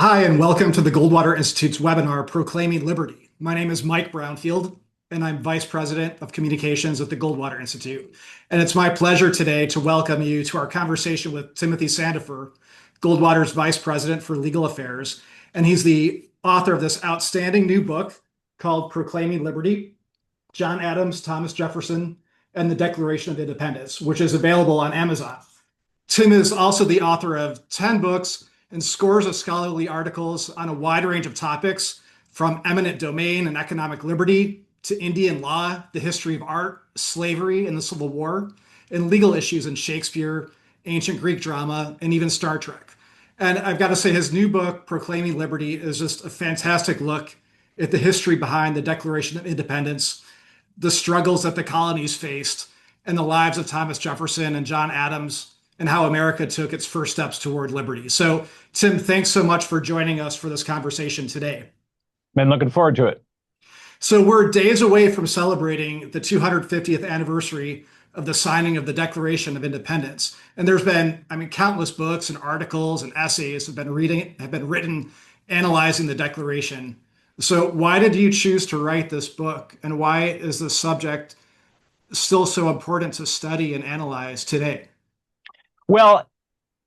Hi, and welcome to the Goldwater Institute's webinar, Proclaiming Liberty. My name is Mike Brownfield, and I'm Vice President of Communications at the Goldwater Institute. And it's my pleasure today to welcome you to our conversation with Timothy Sandefur, Goldwater's Vice President for Legal Affairs. And he's the author of this outstanding new book called Proclaiming Liberty, John Adams, Thomas Jefferson, and the Declaration of Independence, which is available on Amazon. Tim is also the author of 10 books and scores of scholarly articles on a wide range of topics, from eminent domain and economic liberty to Indian law, the history of art, slavery and the Civil War, and legal issues in Shakespeare, ancient Greek drama, and even Star Trek. And I've got to say, his new book, Proclaiming Liberty, is just a fantastic look at the history behind the Declaration of Independence, the struggles that the colonies faced, and the lives of Thomas Jefferson and John Adams, and how America took its first steps toward liberty. So, Tim, thanks so much for joining us for this conversation today. Been looking forward to it. So we're days away from celebrating the 250th anniversary of the signing of the Declaration of Independence. And there's been, countless books and articles and essays have been written analyzing the Declaration. So why did you choose to write this book? And why is this subject still so important to study and analyze today? Well,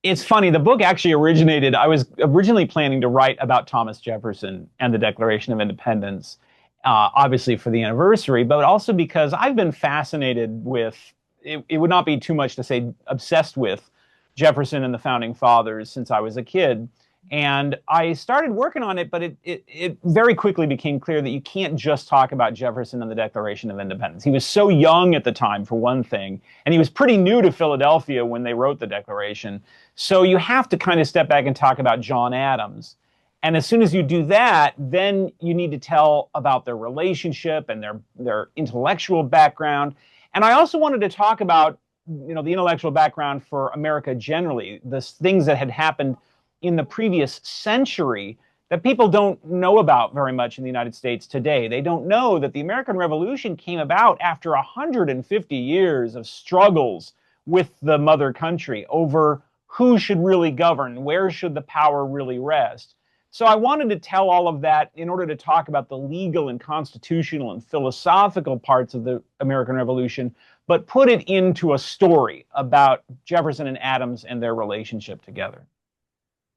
it's funny. The book actually originated, I was originally planning to write about Thomas Jefferson and the Declaration of Independence, obviously for the anniversary, but also because I've been fascinated with, it would not be too much to say obsessed with Jefferson and the Founding Fathers since I was a kid. And I started working on it, but it very quickly became clear that you can't just talk about Jefferson and the Declaration of Independence. He was so young at the time, for one thing, and he was pretty new to Philadelphia when they wrote the Declaration. So you have to kind of step back and talk about John Adams. And as soon as you do that, then you need to tell about their relationship and their intellectual background. And I also wanted to talk about, the intellectual background for America generally, the things that had happened in the previous century that people don't know about very much in the United States today. They don't know that the American Revolution came about after 150 years of struggles with the mother country over who should really govern, where should the power really rest. So I wanted to tell all of that in order to talk about the legal and constitutional and philosophical parts of the American Revolution, but put it into a story about Jefferson and Adams and their relationship together.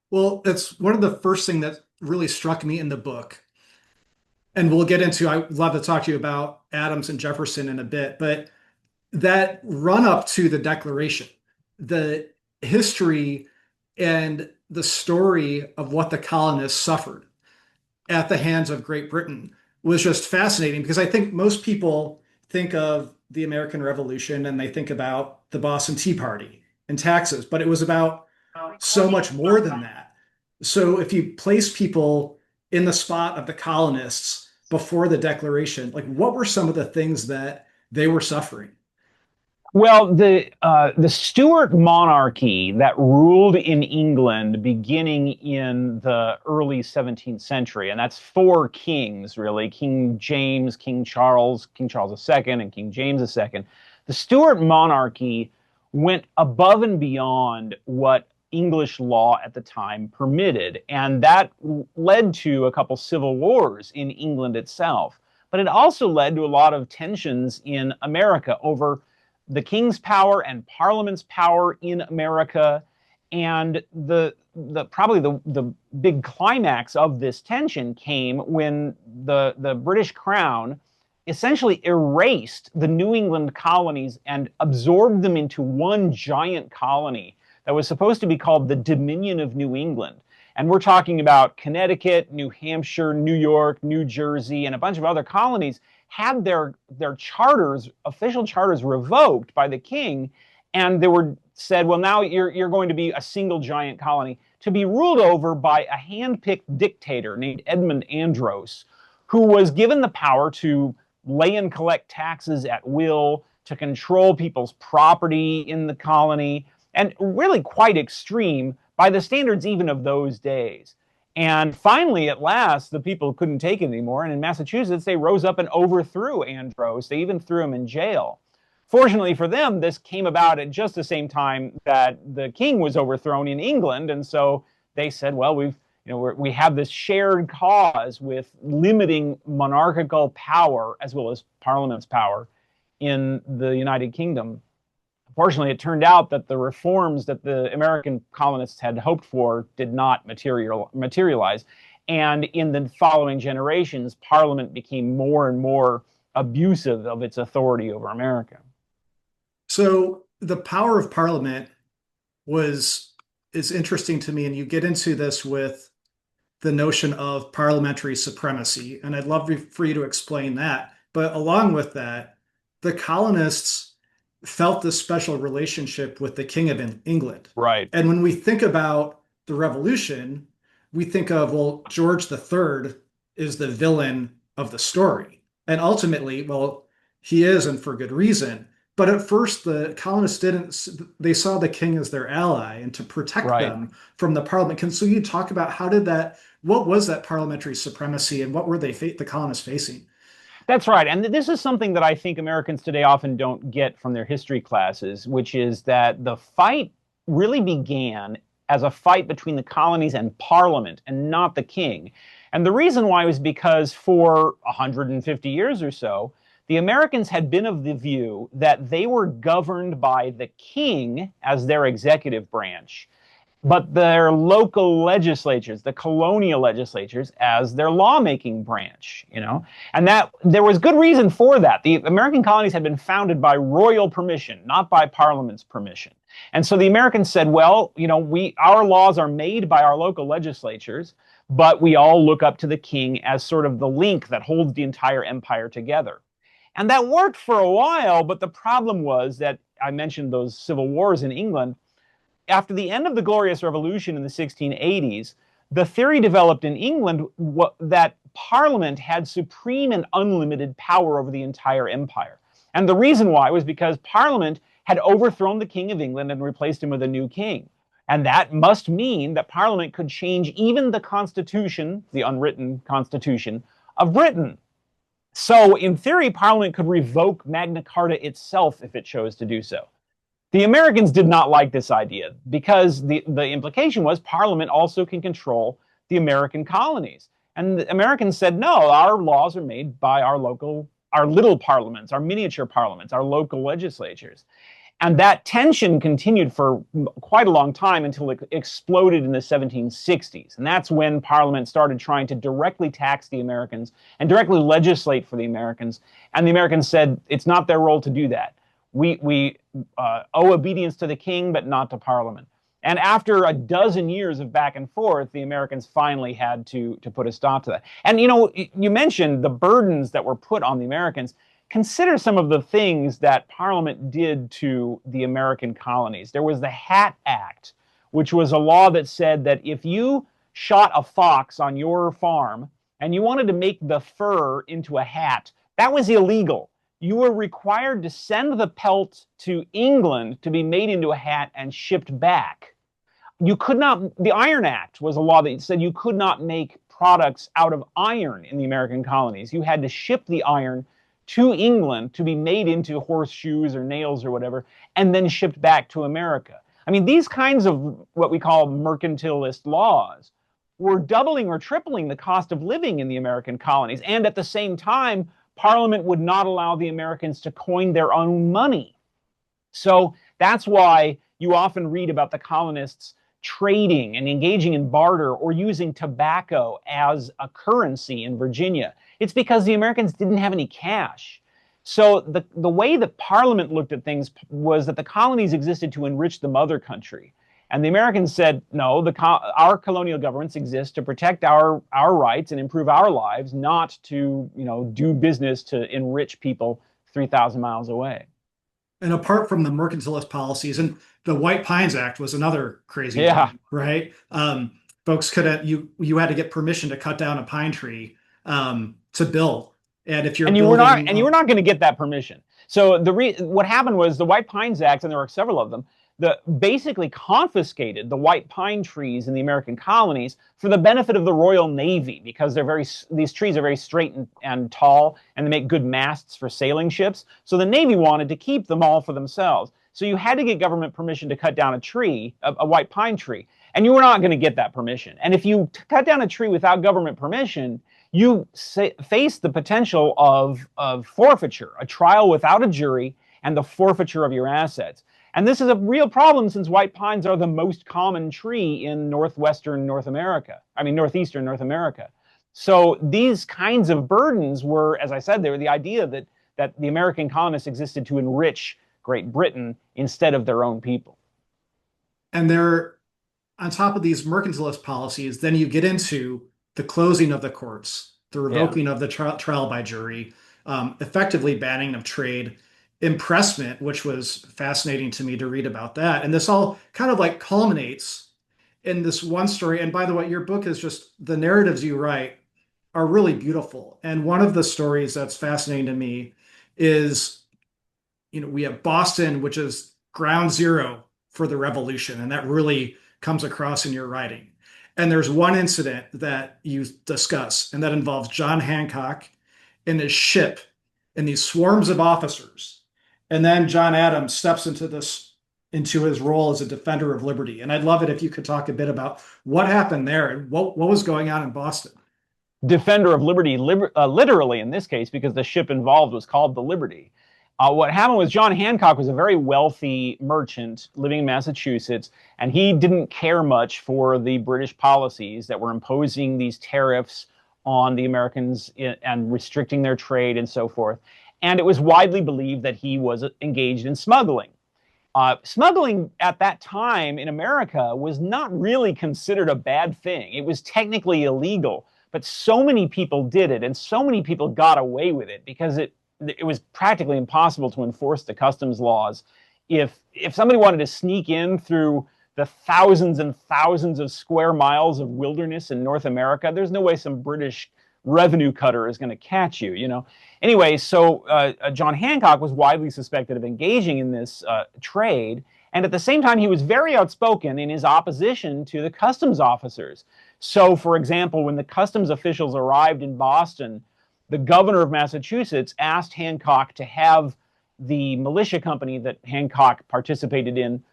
Well, that's one of the first things that really struck me in the book. And we'll get into, I'd love to talk to you about Adams and Jefferson in a bit, but that run up to the Declaration, the history and the story of what the colonists suffered at the hands of Great Britain was just fascinating, because I think most people think of the American Revolution and they think about the Boston Tea Party and taxes, but it was about so much more than that. So if you place people in the spot of the colonists before the Declaration, like, what were some of the things that they were suffering? Well, the Stuart monarchy that ruled in England beginning in the early 17th century, and that's four kings, really: King James, King Charles II, and King James II. The Stuart monarchy went above and beyond what English law at the time permitted, and that led to a couple civil wars in England itself. But it also led to a lot of tensions in America over the king's power and Parliament's power in America. And the big climax of this tension came when the British Crown essentially erased the New England colonies and absorbed them into one giant colony that was supposed to be called the Dominion of New England. And we're talking about Connecticut, New Hampshire, New York, New Jersey, and a bunch of other colonies had their charters, official charters, revoked by the king, and they were said, well, now you're going to be a single giant colony to be ruled over by a hand-picked dictator named Edmund Andros, who was given the power to lay and collect taxes at will, to control people's property in the colony, and really quite extreme by the standards even of those days. And finally, at last, the people couldn't take it anymore. And in Massachusetts, they rose up and overthrew Andros. They even threw him in jail. Fortunately for them, this came about at just the same time that the king was overthrown in England. And so they said, well, we have this shared cause with limiting monarchical power as well as Parliament's power in the United Kingdom. Unfortunately, it turned out that the reforms that the American colonists had hoped for did not materialize. And in the following generations, Parliament became more and more abusive of its authority over America. So the power of Parliament is interesting to me, and you get into this with the notion of parliamentary supremacy, and I'd love for you to explain that. But along with that, the colonists felt this special relationship with the King of England. Right. And when we think about the Revolution, we think of, well, George III is the villain of the story. And ultimately, well, he is, and for good reason. But at first, the colonists didn't, they saw the king as their ally and to protect them from the parliament. So you talk about what was that parliamentary supremacy and what were the colonists facing? That's right. And this is something that I think Americans today often don't get from their history classes, which is that the fight really began as a fight between the colonies and Parliament and not the king. And the reason why was because for 150 years or so, the Americans had been of the view that they were governed by the king as their executive branch, but their local legislatures, the colonial legislatures, as their lawmaking branch, and that there was good reason for that. The American colonies had been founded by royal permission, not by Parliament's permission. And so the Americans said, well, our laws are made by our local legislatures, but we all look up to the king as sort of the link that holds the entire empire together. And that worked for a while, but the problem was that I mentioned those civil wars in England. After the end of the Glorious Revolution in the 1680s, the theory developed in England that Parliament had supreme and unlimited power over the entire empire. And the reason why was because Parliament had overthrown the King of England and replaced him with a new king. And that must mean that Parliament could change even the Constitution, the unwritten Constitution of Britain. So in theory, Parliament could revoke Magna Carta itself if it chose to do so. The Americans did not like this idea because the implication was Parliament also can control the American colonies. And the Americans said, no, our laws are made by our little parliaments, our miniature parliaments, our local legislatures. And that tension continued for quite a long time until it exploded in the 1760s. And that's when Parliament started trying to directly tax the Americans and directly legislate for the Americans. And the Americans said it's not their role to do that. We owe obedience to the king, but not to Parliament. And after a dozen years of back and forth, the Americans finally had to put a stop to that. And you mentioned the burdens that were put on the Americans. Consider some of the things that Parliament did to the American colonies. There was the Hat Act, which was a law that said that if you shot a fox on your farm and you wanted to make the fur into a hat, that was illegal. You were required to send the pelt to England to be made into a hat and shipped back. You could not, the Iron Act was a law that said you could not make products out of iron in the American colonies. You had to ship the iron to England to be made into horseshoes or nails or whatever, and then shipped back to America. I mean, these kinds of what we call mercantilist laws were doubling or tripling the cost of living in the American colonies. And at the same time, Parliament would not allow the Americans to coin their own money. So that's why you often read about the colonists trading and engaging in barter or using tobacco as a currency in Virginia. It's because the Americans didn't have any cash. So the way that Parliament looked at things was that the colonies existed to enrich the mother country. And the Americans said, no, our colonial governments exist to protect our rights and improve our lives, not to do business to enrich people 3,000 miles away. And apart from the mercantilist policies, and the White Pines Act was another crazy one, right? Folks couldn't, you had to get permission to cut down a pine tree to build. And if you're you were not going to get that permission. So what happened was the White Pines Act, and there were several of them, basically confiscated the white pine trees in the American colonies for the benefit of the Royal Navy, because these trees are very straight and tall, and they make good masts for sailing ships. So the Navy wanted to keep them all for themselves. So you had to get government permission to cut down a tree, a white pine tree. And you were not going to get that permission. And if you cut down a tree without government permission, you face the potential of forfeiture, a trial without a jury, and the forfeiture of your assets. And this is a real problem since white pines are the most common tree in northwestern North America. I mean, northeastern North America. So these kinds of burdens were, as I said, they were the idea that the American colonists existed to enrich Great Britain instead of their own people. And they're on top of these mercantilist policies, then you get into the closing of the courts, the revoking of the trial by jury, effectively banning of trade, impressment, which was fascinating to me to read about that. And this all kind of like culminates in this one story. And by the way, your book is just the narratives you write are really beautiful. And one of the stories that's fascinating to me is, we have Boston, which is ground zero for the revolution. And that really comes across in your writing. And there's one incident that you discuss, and that involves John Hancock and his ship and these swarms of officers. And then John Adams steps into his role as a defender of liberty. And I'd love it if you could talk a bit about what happened there and what was going on in Boston. Defender of liberty, literally in this case, because the ship involved was called the Liberty. What happened was John Hancock was a very wealthy merchant living in Massachusetts, and he didn't care much for the British policies that were imposing these tariffs on the Americans and restricting their trade and so forth. And it was widely believed that he was engaged in smuggling. Smuggling at that time in America was not really considered a bad thing. It was technically illegal, but so many people did it, and so many people got away with it because it was practically impossible to enforce the customs laws. If somebody wanted to sneak in through the thousands and thousands of square miles of wilderness in North America, there's no way some British revenue cutter is going to catch you, Anyway, so John Hancock was widely suspected of engaging in this trade, and at the same time, he was very outspoken in his opposition to the customs officers. So, for example, when the customs officials arrived in Boston, the governor of Massachusetts asked Hancock to have the militia company that Hancock participated in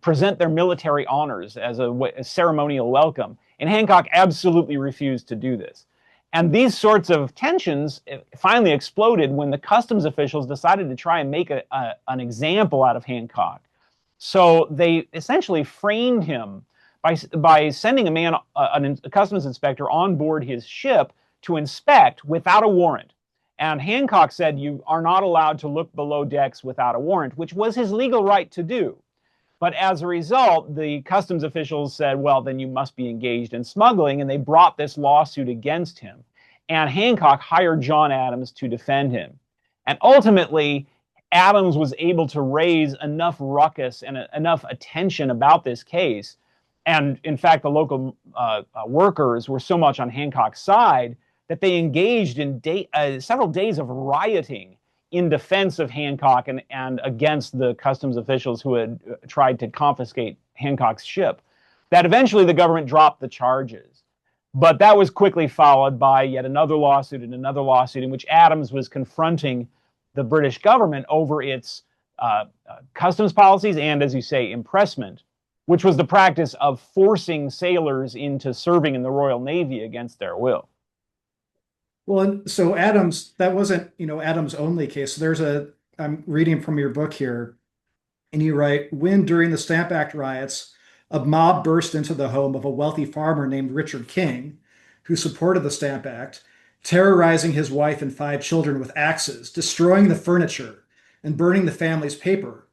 present their military honors as a ceremonial welcome. And Hancock absolutely refused to do this. And these sorts of tensions finally exploded when the customs officials decided to try and make an example out of Hancock. So they essentially framed him by sending a customs inspector on board his ship to inspect without a warrant. And Hancock said you are not allowed to look below decks without a warrant, which was his legal right to do. But as a result, the customs officials said, well, then you must be engaged in smuggling, and they brought this lawsuit against him. And Hancock hired John Adams to defend him. And ultimately, Adams was able to raise enough ruckus and enough attention about this case. And in fact, the local workers were so much on Hancock's side that they engaged in several days of rioting in defense of Hancock and against the customs officials who had tried to confiscate Hancock's ship, that eventually the government dropped the charges. But that was quickly followed by yet another lawsuit and another lawsuit in which Adams was confronting the British government over its customs policies and, as you say, impressment, which was the practice of forcing sailors into serving in the Royal Navy against their will. Well, so Adams, that wasn't, Adams' only case. I'm reading from your book here, and you write, when during the Stamp Act riots, a mob burst into the home of a wealthy farmer named Richard King, who supported the Stamp Act, terrorizing his wife and 5 children with axes, destroying the furniture, and burning the family's paper.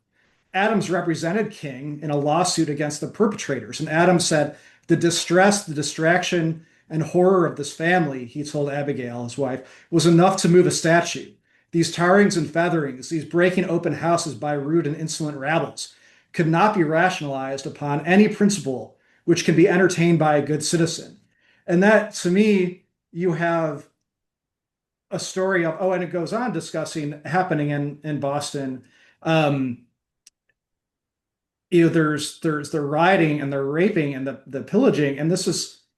Adams represented King in a lawsuit against the perpetrators, and Adams said, the distress, the distraction, and horror of this family, he told Abigail, his wife, was enough to move a statue. These tarrings and featherings, these breaking open houses by rude and insolent rabbles, could not be rationalized upon any principle which can be entertained by a good citizen. And that, to me, you have a story of, and it goes on discussing happening in Boston. There's the rioting and the raping and the pillaging, and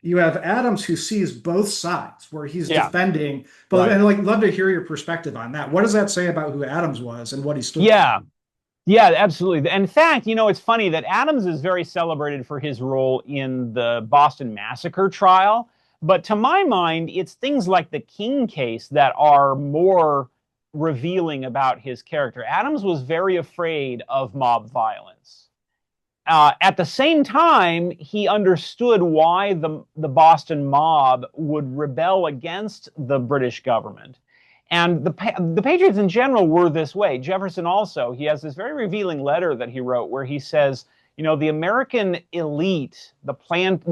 you have Adams who sees both sides, where he's defending both. Right. And I'd love to hear your perspective on that. What does that say about who Adams was and what he stood for? Yeah, absolutely. In fact, it's funny that Adams is very celebrated for his role in the Boston Massacre trial. But to my mind, it's things like the King case that are more revealing about his character. Adams was very afraid of mob violence. At the same time, he understood why the Boston mob would rebel against the British government. And the Patriots in general were this way. Jefferson also, he has this very revealing letter that he wrote where he says, the American elite, the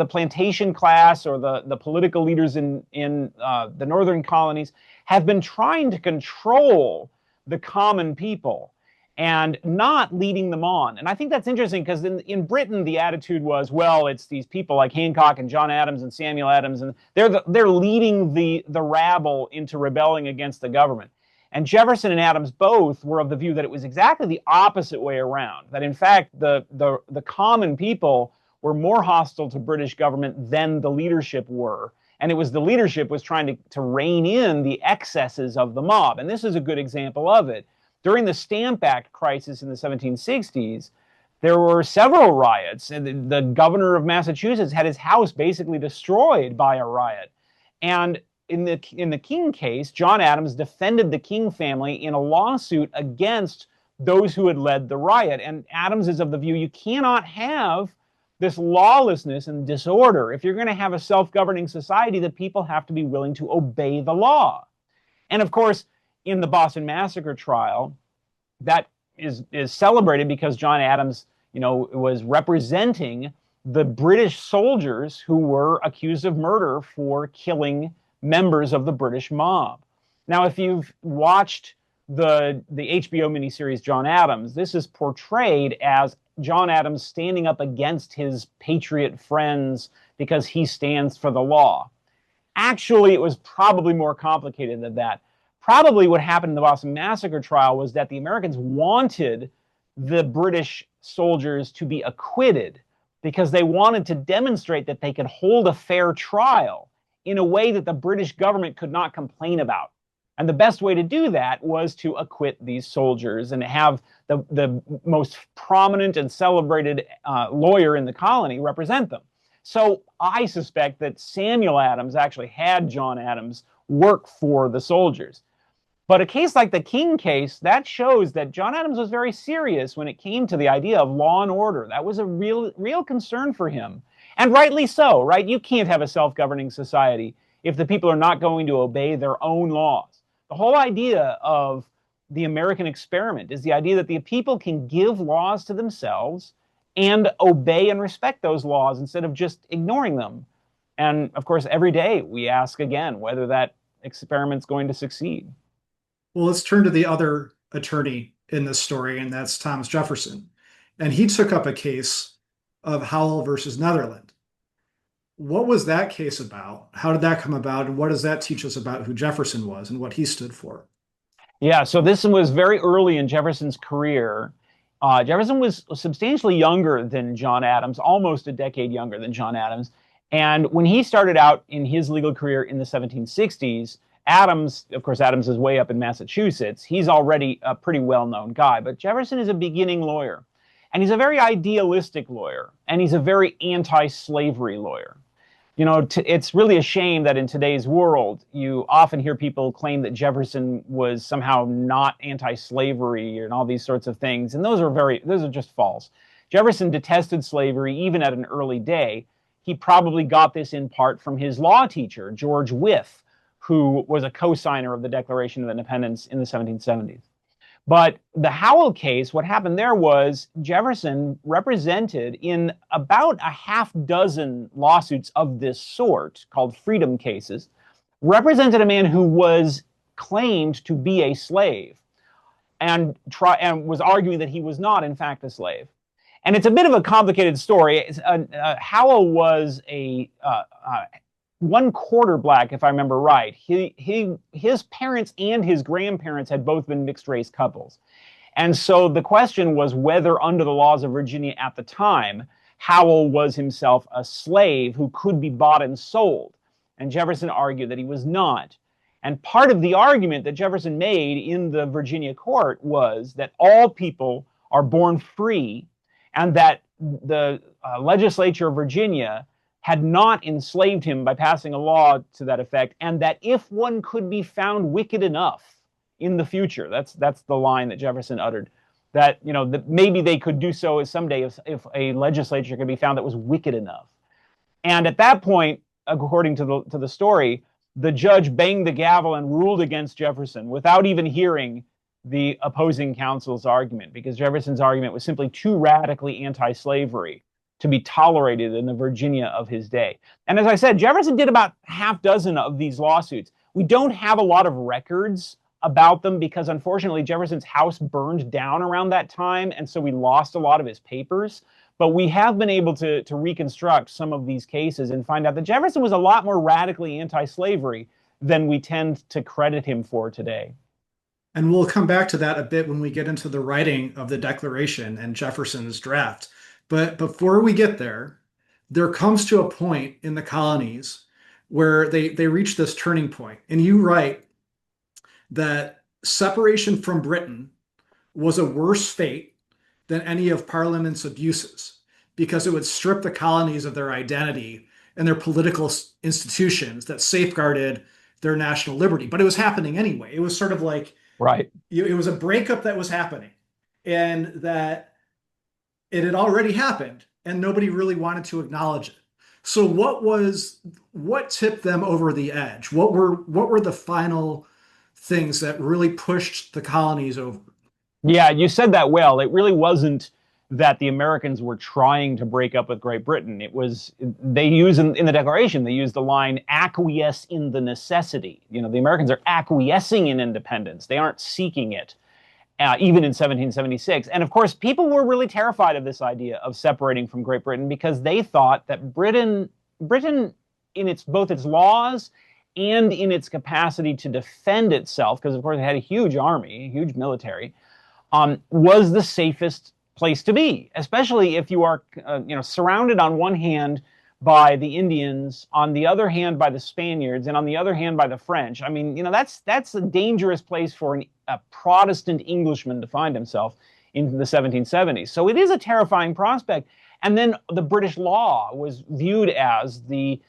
plantation class or the political leaders in the northern colonies have been trying to control the common people and not leading them on. And I think that's interesting because in Britain, the attitude was, well, it's these people like Hancock and John Adams and Samuel Adams, and they're leading the rabble into rebelling against the government. And Jefferson and Adams both were of the view that it was exactly the opposite way around, that in fact, the common people were more hostile to British government than the leadership were. And it was the leadership was trying to rein in the excesses of the mob. And this is a good example of it. During the Stamp Act crisis in the 1760s, there were several riots, and the governor of Massachusetts had his house basically destroyed by a riot. And in the King case, John Adams defended the King family in a lawsuit against those who had led the riot. And Adams is of the view you cannot have this lawlessness and disorder. If you're going to have a self-governing society, the people have to be willing to obey the law. And of course, in the Boston Massacre trial, that is celebrated because John Adams, was representing the British soldiers who were accused of murder for killing members of the British mob. Now, if you've watched the HBO miniseries John Adams, this is portrayed as John Adams standing up against his patriot friends because he stands for the law. Actually, it was probably more complicated than that. Probably what happened in the Boston Massacre trial was that the Americans wanted the British soldiers to be acquitted because they wanted to demonstrate that they could hold a fair trial in a way that the British government could not complain about. And the best way to do that was to acquit these soldiers and have the most prominent and celebrated lawyer in the colony represent them. So I suspect that Samuel Adams actually had John Adams work for the soldiers. But a case like the King case, that shows that John Adams was very serious when it came to the idea of law and order. That was a real concern for him. And rightly so, right? You can't have a self-governing society if the people are not going to obey their own laws. The whole idea of the American experiment is the idea that the people can give laws to themselves and obey and respect those laws instead of just ignoring them. And of course, every day we ask again whether that experiment's going to succeed. Well, let's turn to the other attorney in this story, and that's Thomas Jefferson. And he took up a case of Howell versus Netherland. What was that case about? How did that come about? And what does that teach us about who Jefferson was and what he stood for? Yeah, so this was very early in Jefferson's career. Jefferson was substantially younger than John Adams, almost a decade younger than John Adams. And when he started out in his legal career in the 1760s, Adams, of course, Adams is way up in Massachusetts. He's already a pretty well-known guy, but Jefferson is a beginning lawyer. And he's a very idealistic lawyer, and he's a very anti-slavery lawyer. It's really a shame that in today's world, you often hear people claim that Jefferson was somehow not anti-slavery and all these sorts of things. And those are just false. Jefferson detested slavery even at an early day. He probably got this in part from his law teacher, George Wythe, who was a co-signer of the Declaration of Independence in the 1770s. But the Howell case, what happened there was Jefferson represented in about a half dozen lawsuits of this sort, called freedom cases, represented a man who was claimed to be a slave and was arguing that he was not, in fact, a slave. And it's a bit of a complicated story. Howell was one quarter black, if I remember right. His parents and his grandparents had both been mixed race couples. And so the question was whether under the laws of Virginia at the time, Howell was himself a slave who could be bought and sold. And Jefferson argued that he was not. And part of the argument that Jefferson made in the Virginia court was that all people are born free, and that the legislature of Virginia had not enslaved him by passing a law to that effect, and that if one could be found wicked enough in the future, that's the line that Jefferson uttered, that that maybe they could do so someday if a legislature could be found that was wicked enough. And at that point, according to the story, the judge banged the gavel and ruled against Jefferson without even hearing the opposing counsel's argument, because Jefferson's argument was simply too radically anti-slavery to be tolerated in the Virginia of his day. And as I said, Jefferson did about half dozen of these lawsuits. We don't have a lot of records about them because, unfortunately, Jefferson's house burned down around that time, and so we lost a lot of his papers. But we have been able to reconstruct some of these cases and find out that Jefferson was a lot more radically anti-slavery than we tend to credit him for today. And we'll come back to that a bit when we get into the writing of the Declaration and Jefferson's draft. But before we get there, there comes to a point in the colonies where they reach this turning point. And you write that separation from Britain was a worse fate than any of Parliament's abuses, because it would strip the colonies of their identity and their political institutions that safeguarded their national liberty. But it was happening anyway. It was sort of like, right, it was a breakup that was happening, and that it had already happened, and nobody really wanted to acknowledge it. So what tipped them over the edge? What were the final things that really pushed the colonies over? Yeah, you said that well. It really wasn't that the Americans were trying to break up with Great Britain. It was, they use in the Declaration, they use the line, acquiesce in the necessity. The Americans are acquiescing in independence. They aren't seeking it, even in 1776. And of course, people were really terrified of this idea of separating from Great Britain, because they thought that Britain in both its laws and in its capacity to defend itself, because of course it had a huge army, a huge military, was the safest place to be, especially if you are, surrounded on one hand by the Indians, on the other hand by the Spaniards, and on the other hand by the French. I mean, that's a dangerous place for a Protestant Englishman to find himself in the 1770s. So it is a terrifying prospect. And then the British law was viewed as the,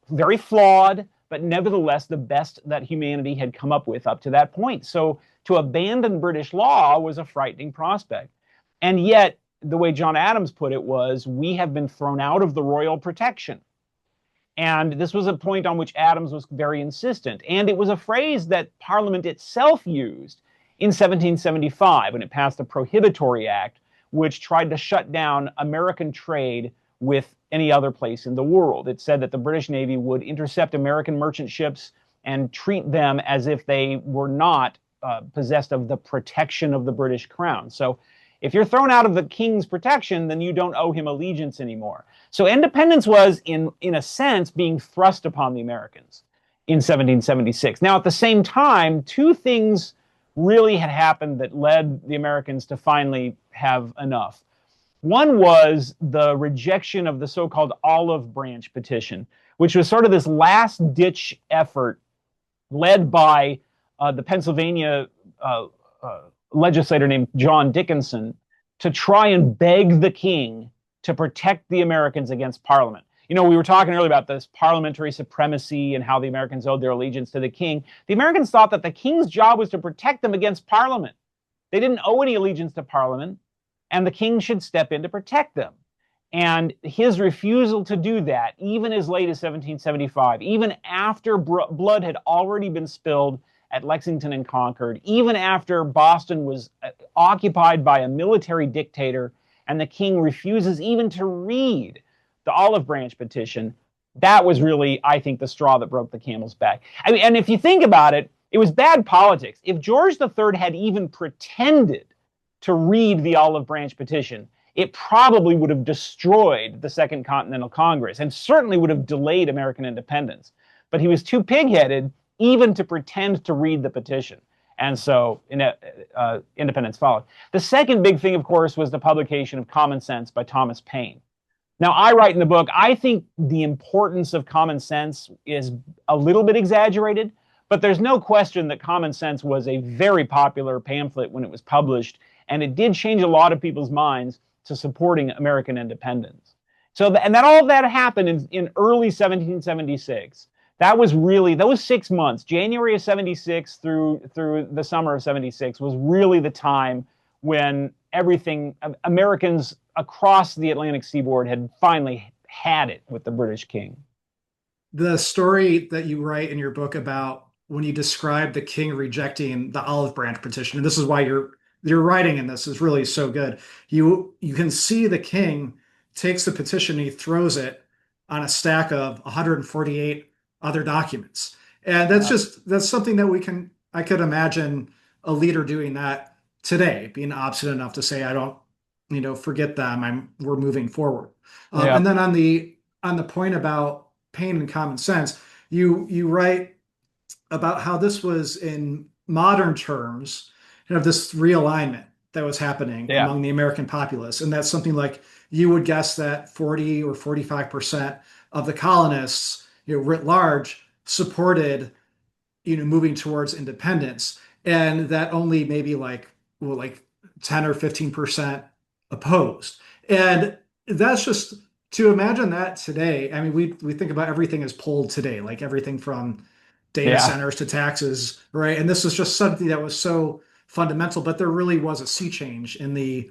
very flawed, but nevertheless the best that humanity had come up with up to that point. So to abandon British law was a frightening prospect. And yet, the way John Adams put it was, we have been thrown out of the royal protection. And this was a point on which Adams was very insistent. And it was a phrase that Parliament itself used in 1775 when it passed the Prohibitory Act, which tried to shut down American trade with any other place in the world. It said that the British Navy would intercept American merchant ships and treat them as if they were not possessed of the protection of the British crown. So if you're thrown out of the king's protection, then you don't owe him allegiance anymore. So independence was, in a sense, being thrust upon the Americans in 1776. Now, at the same time, two things really had happened that led the Americans to finally have enough. One was the rejection of the so-called Olive Branch Petition, which was sort of this last-ditch effort led by the Pennsylvania legislator named John Dickinson to try and beg the king to protect the Americans against Parliament. We were talking earlier about this parliamentary supremacy and how the Americans owed their allegiance to the king. The Americans thought that the king's job was to protect them against Parliament. They didn't owe any allegiance to Parliament, and the king should step in to protect them. And his refusal to do that, even as late as 1775, even after blood had already been spilled at Lexington and Concord, even after Boston was occupied by a military dictator, and the king refuses even to read the Olive Branch Petition, that was really, I think, the straw that broke the camel's back. I mean, and if you think about it, it was bad politics. If George III had even pretended to read the Olive Branch Petition, it probably would have destroyed the Second Continental Congress and certainly would have delayed American independence. But he was too pig-headed even to pretend to read the petition. And so independence followed. The second big thing, of course, was the publication of Common Sense by Thomas Paine. Now, I write in the book, I think the importance of common sense is a little bit exaggerated, but there's no question that Common Sense was a very popular pamphlet when it was published, And it did change a lot of people's minds to supporting American independence. So, and all of that happened in early 1776. That was really, those 6 months, January of 76 through the summer of 76, was really the time when Americans across the Atlantic seaboard had finally had it with the British king. The story that you write in your book about when you describe the king rejecting the olive branch petition, and this is why your writing in this is really so good. You can see the king takes the petition, he throws it on a stack of 148 other documents. And that's something that I could imagine a leader doing that today, being obstinate enough to say, I don't, forget them. We're moving forward. Yeah. And then on the point about pain and common sense, you write about how this was in modern terms, this realignment that was happening among the American populace. And that's something like you would guess that 40 or 45% of the colonists, writ large, supported, moving towards independence, and that only maybe like 10 or 15% opposed. And that's just to imagine that today. I mean, we think about everything as pulled today, like everything from data centers to taxes, right? And this is just something that was so fundamental, but there really was a sea change in the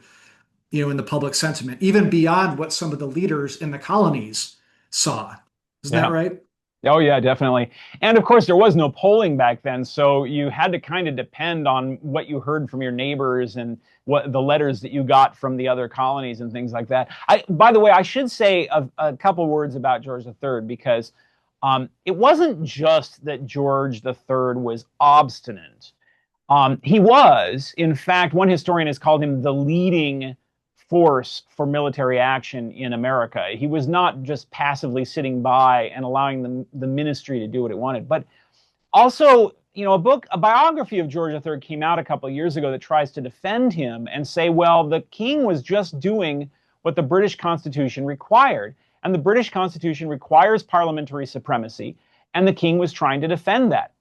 public sentiment, even beyond what some of the leaders in the colonies saw. Isn't that right? Oh, yeah, definitely. And of course, there was no polling back then. So you had to kind of depend on what you heard from your neighbors and what the letters that you got from the other colonies and things like that. By the way, I should say a couple words about George III, because it wasn't just that George III was obstinate. He was, in fact, one historian has called him the leading force for military action in America. He was not just passively sitting by and allowing the ministry to do what it wanted, but also, a biography of George III came out a couple of years ago that tries to defend him and say, well, the king was just doing what the British Constitution required. And the British Constitution requires parliamentary supremacy, and the king was trying to defend that.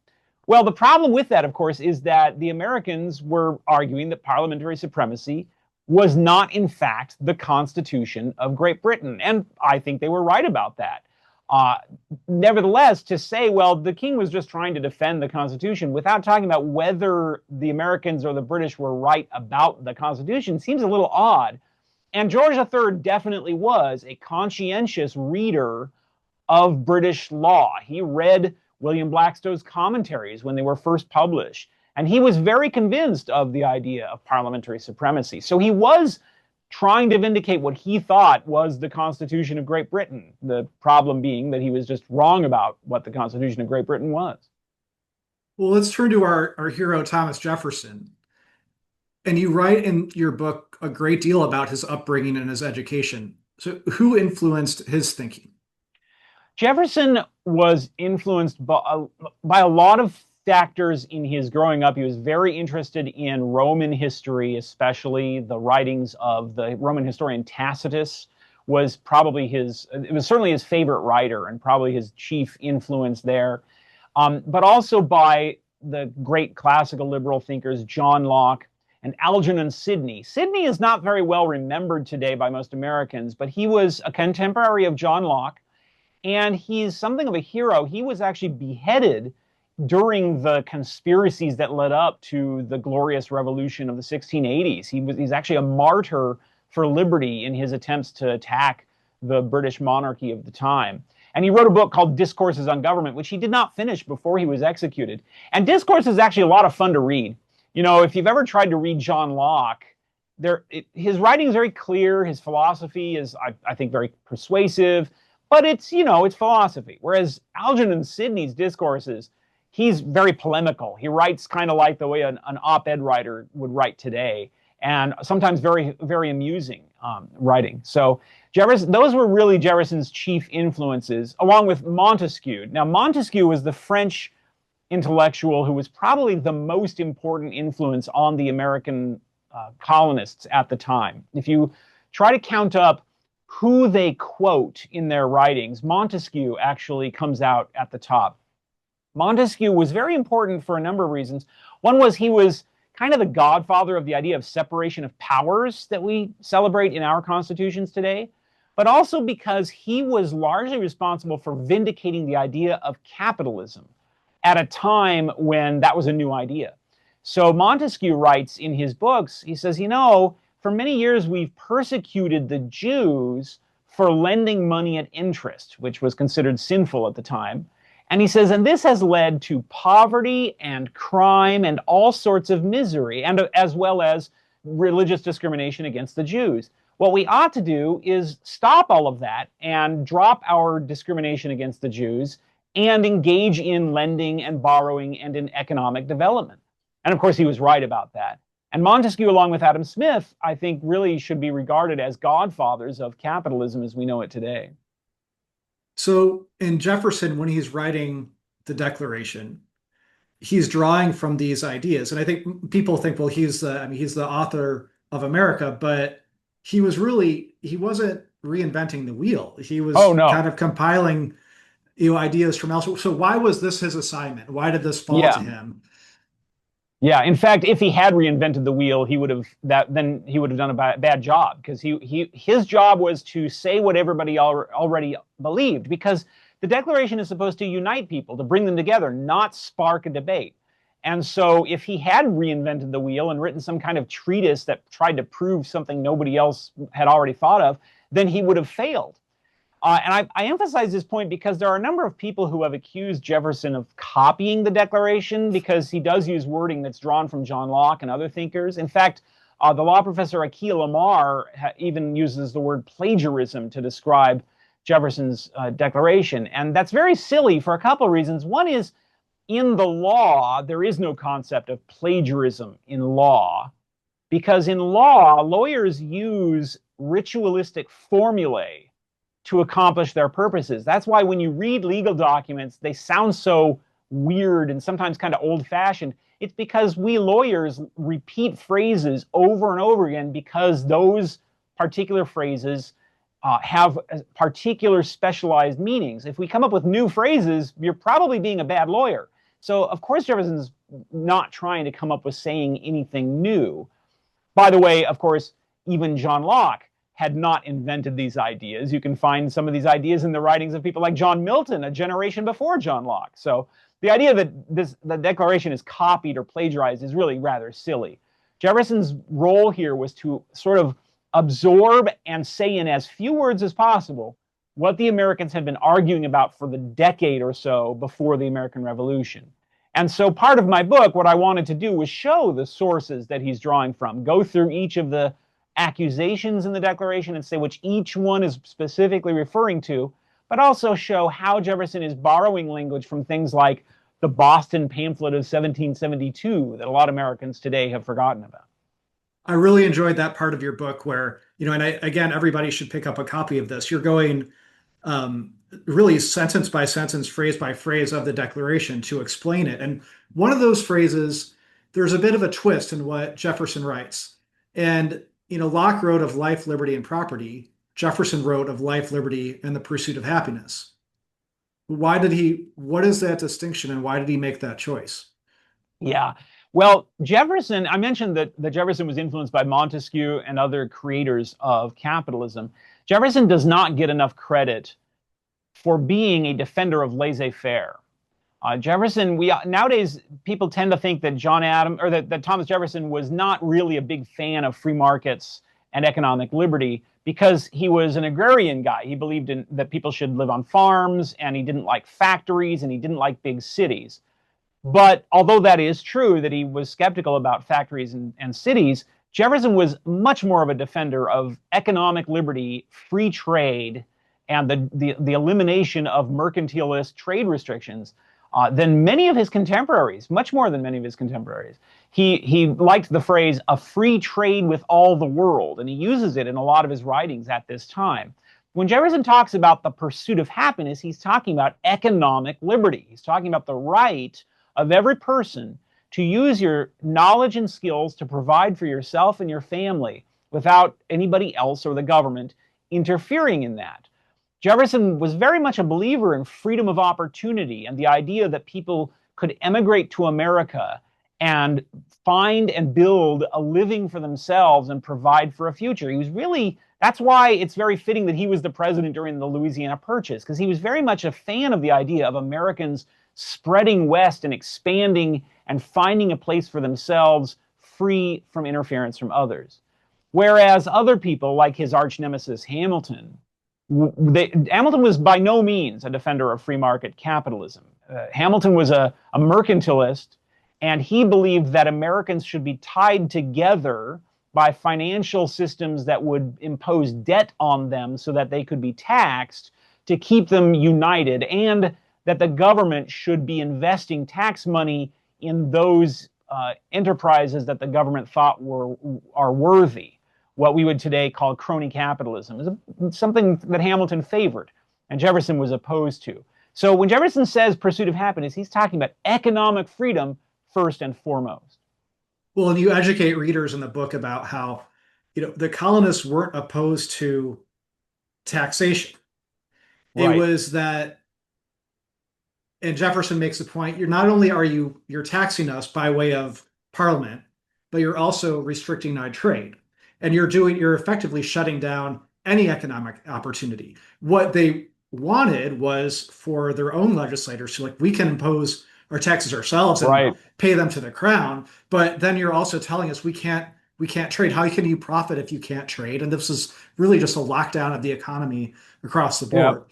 Well, the problem with that, of course, is that the Americans were arguing that parliamentary supremacy was not, in fact, the Constitution of Great Britain. And I think they were right about that. Nevertheless, to say, well, the king was just trying to defend the Constitution without talking about whether the Americans or the British were right about the Constitution seems a little odd. And George III definitely was a conscientious reader of British law. He read William Blackstone's commentaries when they were first published. And he was very convinced of the idea of parliamentary supremacy. So he was trying to vindicate what he thought was the Constitution of Great Britain. The problem being that he was just wrong about what the Constitution of Great Britain was. Well, let's turn to our hero, Thomas Jefferson. And you write in your book a great deal about his upbringing and his education. So who influenced his thinking? Jefferson was influenced by a lot of factors in his growing up. He was very interested in Roman history, especially the writings of the Roman historian Tacitus was certainly his favorite writer and probably his chief influence there. But also by the great classical liberal thinkers, John Locke and Algernon Sidney. Sidney is not very well remembered today by most Americans, but he was a contemporary of John Locke, and he's something of a hero. He was actually beheaded during the conspiracies that led up to the glorious revolution of the 1680s. He's actually a martyr for liberty in his attempts to attack the British monarchy of the time. And he wrote a book called Discourses on Government, which he did not finish before he was executed. And Discourse is actually a lot of fun to read. If you've ever tried to read John Locke, his writing is very clear. His philosophy is, I think, very persuasive, but it's philosophy. Whereas Algernon Sidney's Discourses, he's very polemical. He writes kind of like the way an op-ed writer would write today, and sometimes very, very amusing writing. So those were really Jefferson's chief influences, along with Montesquieu. Now, Montesquieu was the French intellectual who was probably the most important influence on the American colonists at the time. If you try to count up who they quote in their writings, Montesquieu actually comes out at the top. Montesquieu was very important for a number of reasons. One was he was kind of the godfather of the idea of separation of powers that we celebrate in our constitutions today, but also because he was largely responsible for vindicating the idea of capitalism at a time when that was a new idea. So Montesquieu writes in his books, he says, for many years we've persecuted the Jews for lending money at interest, which was considered sinful at the time. And he says, and this has led to poverty and crime and all sorts of misery, and as well as religious discrimination against the Jews. What we ought to do is stop all of that and drop our discrimination against the Jews and engage in lending and borrowing and in economic development. And of course, he was right about that. And Montesquieu, along with Adam Smith, I think really should be regarded as godfathers of capitalism as we know it today. So in Jefferson, when he's writing the Declaration, he's drawing from these ideas. And I think people think, well, he's the author of America, but he wasn't reinventing the wheel. He was kind of compiling, ideas from elsewhere. So why was this his assignment? Why did this fall to him? Yeah, in fact, if he had reinvented the wheel, he would have done a bad job, because his job was to say what everybody already believed, because the Declaration is supposed to unite people, to bring them together, not spark a debate. And so if he had reinvented the wheel and written some kind of treatise that tried to prove something nobody else had already thought of, then he would have failed. And I emphasize this point because there are a number of people who have accused Jefferson of copying the Declaration, because he does use wording that's drawn from John Locke and other thinkers. In fact, the law professor Akil Amar even uses the word plagiarism to describe Jefferson's Declaration. And that's very silly for a couple of reasons. One is, in the law, there is no concept of plagiarism in law, because in law, lawyers use ritualistic formulae to accomplish their purposes. That's why when you read legal documents, they sound so weird and sometimes kind of old-fashioned. It's because we lawyers repeat phrases over and over again because those particular phrases have particular specialized meanings. If we come up with new phrases, you're probably being a bad lawyer. So, of course, Jefferson's not trying to come up with saying anything new. By the way, of course, even John Locke had not invented these ideas. You can find some of these ideas in the writings of people like John Milton, a generation before John Locke. So the idea that the Declaration is copied or plagiarized is really rather silly. Jefferson's role here was to sort of absorb and say in as few words as possible what the Americans had been arguing about for the decade or so before the American Revolution. And so part of my book, what I wanted to do was show the sources that he's drawing from, go through each of the accusations in the Declaration and say which each one is specifically referring to, but also show how Jefferson is borrowing language from things like the Boston pamphlet of 1772 that a lot of Americans today have forgotten about. I really enjoyed that part of your book where, again, everybody should pick up a copy of this. You're going really sentence by sentence, phrase by phrase of the Declaration to explain it. And one of those phrases, there's a bit of a twist in what Jefferson writes. And Locke wrote of life, liberty, and property. Jefferson wrote of life, liberty, and the pursuit of happiness. What is that distinction, and why did he make that choice? Yeah. Well, Jefferson, I mentioned that Jefferson was influenced by Montesquieu and other creators of capitalism. Jefferson does not get enough credit for being a defender of laissez-faire. Jefferson, nowadays people tend to think that that Thomas Jefferson was not really a big fan of free markets and economic liberty because he was an agrarian guy. He believed that people should live on farms, and he didn't like factories, and he didn't like big cities. But although that is true that he was skeptical about factories and cities, Jefferson was much more of a defender of economic liberty, free trade, and the elimination of mercantilist trade restrictions than many of his contemporaries, much more than many of his contemporaries. He liked the phrase, a free trade with all the world, and he uses it in a lot of his writings at this time. When Jefferson talks about the pursuit of happiness, he's talking about economic liberty. He's talking about the right of every person to use your knowledge and skills to provide for yourself and your family without anybody else or the government interfering in that. Jefferson was very much a believer in freedom of opportunity and the idea that people could emigrate to America and find and build a living for themselves and provide for a future. He was really, that's why it's very fitting that he was the president during the Louisiana Purchase, because he was very much a fan of the idea of Americans spreading west and expanding and finding a place for themselves free from interference from others. Whereas other people, like his arch nemesis Hamilton, Hamilton was by no means a defender of free market capitalism. Hamilton was a mercantilist, and he believed that Americans should be tied together by financial systems that would impose debt on them so that they could be taxed to keep them united, and that the government should be investing tax money in those enterprises that the government thought are worthy. What we would today call crony capitalism is something that Hamilton favored and Jefferson was opposed to. So when Jefferson says pursuit of happiness, he's talking about economic freedom first and foremost. Well, and you educate readers in the book about how, the colonists weren't opposed to taxation. Right. It was that, and Jefferson makes the point, you're not only you're taxing us by way of parliament, but you're also restricting our trade. And you're effectively shutting down any economic opportunity. What they wanted was for their own legislators to, like, we can impose our taxes ourselves and pay them to the crown. But then you're also telling us we can't trade. How can you profit if you can't trade? And this is really just a lockdown of the economy across the board.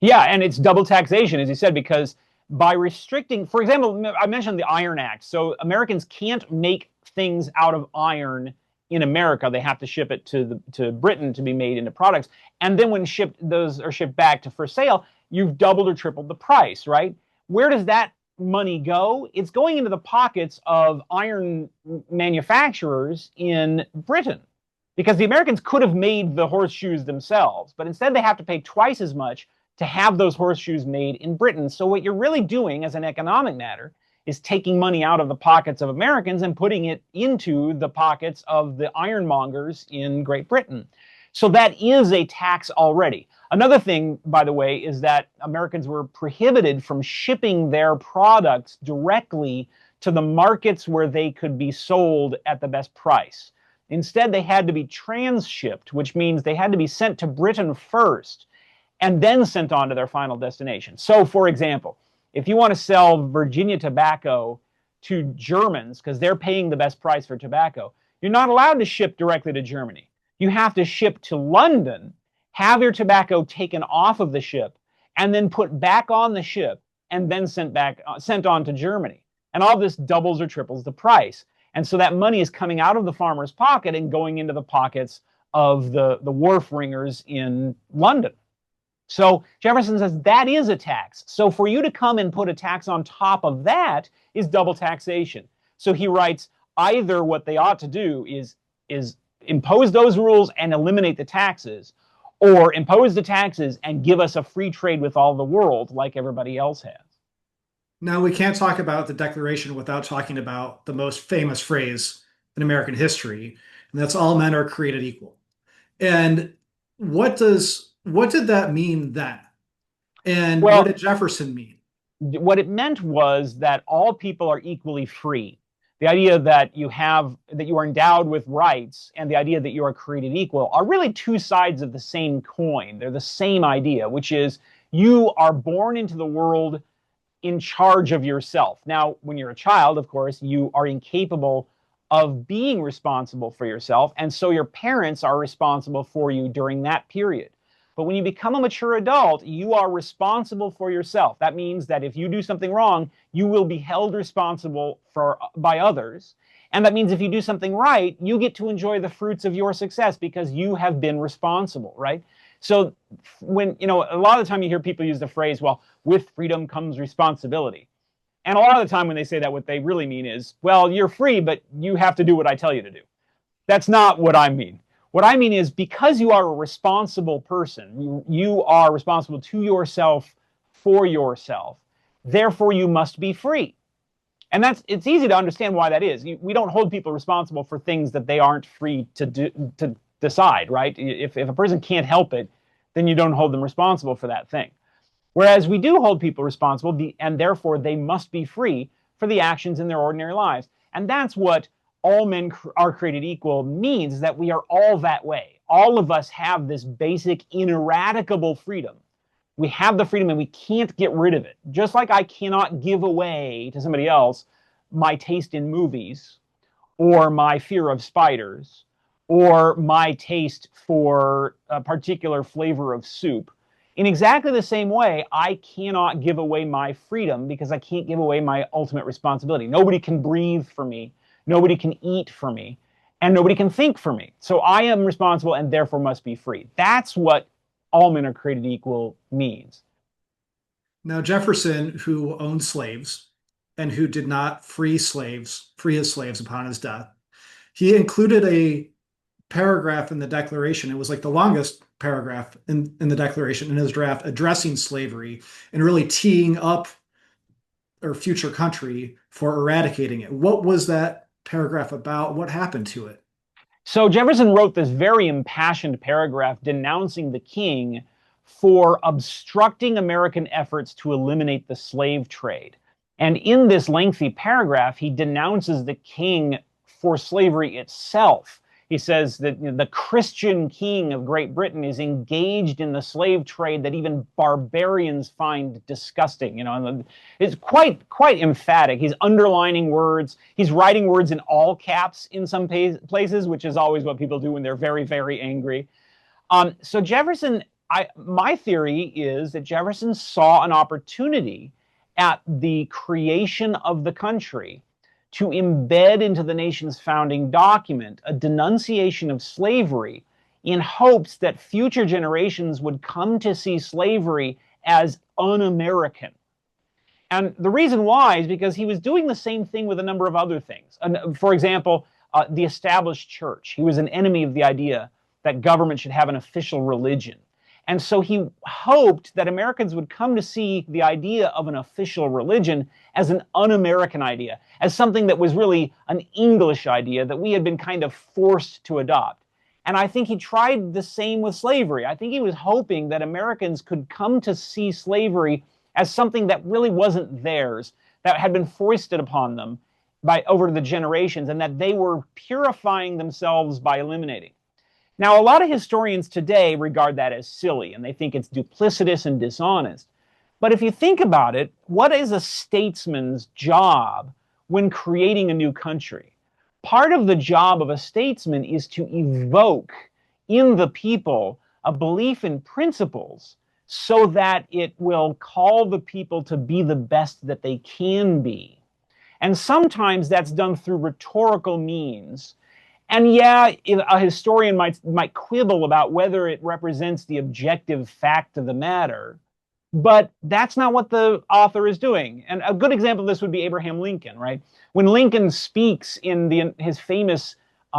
Yeah, and it's double taxation, as you said, because by restricting, for example, I mentioned the Iron Act. So Americans can't make things out of iron in America. They have to ship it to Britain to be made into products. And then when those are shipped back for sale, you've doubled or tripled the price, right? Where does that money go? It's going into the pockets of iron manufacturers in Britain, because the Americans could have made the horseshoes themselves, but instead they have to pay twice as much to have those horseshoes made in Britain. So what you're really doing as an economic matter is taking money out of the pockets of Americans and putting it into the pockets of the ironmongers in Great Britain. So that is a tax already. Another thing, by the way, is that Americans were prohibited from shipping their products directly to the markets where they could be sold at the best price. Instead, they had to be transshipped, which means they had to be sent to Britain first and then sent on to their final destination. So, for example, if you want to sell Virginia tobacco to Germans, because they're paying the best price for tobacco, you're not allowed to ship directly to Germany. You have to ship to London, have your tobacco taken off of the ship, and then put back on the ship, and then sent on to Germany. And all this doubles or triples the price. And so that money is coming out of the farmer's pocket and going into the pockets of the wharf ringers in London. So Jefferson says that is a tax. So for you to come and put a tax on top of that is double taxation. So he writes, either what they ought to do is impose those rules and eliminate the taxes, or impose the taxes and give us a free trade with all the world like everybody else has. Now, we can't talk about the Declaration without talking about the most famous phrase in American history, and that's all men are created equal. And what did that mean then? And what did Jefferson mean? What it meant was that all people are equally free. The idea that you are endowed with rights and the idea that you are created equal are really two sides of the same coin. They're the same idea, which is you are born into the world in charge of yourself. Now, when you're a child, of course, you are incapable of being responsible for yourself, and so your parents are responsible for you during that period. But when you become a mature adult, you are responsible for yourself. That means that if you do something wrong, you will be held responsible by others. And that means if you do something right, you get to enjoy the fruits of your success because you have been responsible, right? So when, a lot of the time you hear people use the phrase, well, with freedom comes responsibility. And a lot of the time when they say that, what they really mean is, well, you're free, but you have to do what I tell you to do. That's not what I mean. What I mean is, because you are a responsible person, you are responsible to yourself for yourself, therefore you must be free. And it's easy to understand why that is. We don't hold people responsible for things that they aren't free to decide, right? If a person can't help it, then you don't hold them responsible for that thing. Whereas we do hold people responsible, and therefore they must be free for the actions in their ordinary lives. And that's what all men are created equal means, is that we are all that way. All of us have this basic ineradicable freedom. We have the freedom and we can't get rid of it. Just like I cannot give away to somebody else my taste in movies, or my fear of spiders, or my taste for a particular flavor of soup. In exactly the same way, I cannot give away my freedom because I can't give away my ultimate responsibility. Nobody can breathe for me, nobody can eat for me, and nobody can think for me. So I am responsible and therefore must be free. That's what all men are created equal means. Now, Jefferson, who owned slaves and who did not free his slaves upon his death, he included a paragraph in the Declaration. It was like the longest paragraph in the Declaration in his draft, addressing slavery and really teeing up our future country for eradicating it. What was that paragraph about? What happened to it? So Jefferson wrote this very impassioned paragraph denouncing the king for obstructing American efforts to eliminate the slave trade. And in this lengthy paragraph, he denounces the king for slavery itself. He says that the Christian king of Great Britain is engaged in the slave trade that even barbarians find disgusting. And it's quite emphatic. He's underlining words. He's writing words in all caps in some places, which is always what people do when they're very, very angry. So Jefferson, my theory is that Jefferson saw an opportunity at the creation of the country to embed into the nation's founding document a denunciation of slavery in hopes that future generations would come to see slavery as un-American. And the reason why is because he was doing the same thing with a number of other things. For example, the established church. He was an enemy of the idea that government should have an official religion. And so he hoped that Americans would come to see the idea of an official religion as an un-American idea, as something that was really an English idea that we had been kind of forced to adopt. And I think he tried the same with slavery. I think he was hoping that Americans could come to see slavery as something that really wasn't theirs, that had been foisted upon them over the generations, and that they were purifying themselves by eliminating. Now, a lot of historians today regard that as silly, and they think it's duplicitous and dishonest. But if you think about it, what is a statesman's job when creating a new country? Part of the job of a statesman is to evoke in the people a belief in principles so that it will call the people to be the best that they can be. And sometimes that's done through rhetorical means. And yeah, a historian might quibble about whether it represents the objective fact of the matter, but that's not what the author is doing. And a good example of this would be Abraham Lincoln, right? When Lincoln speaks in his famous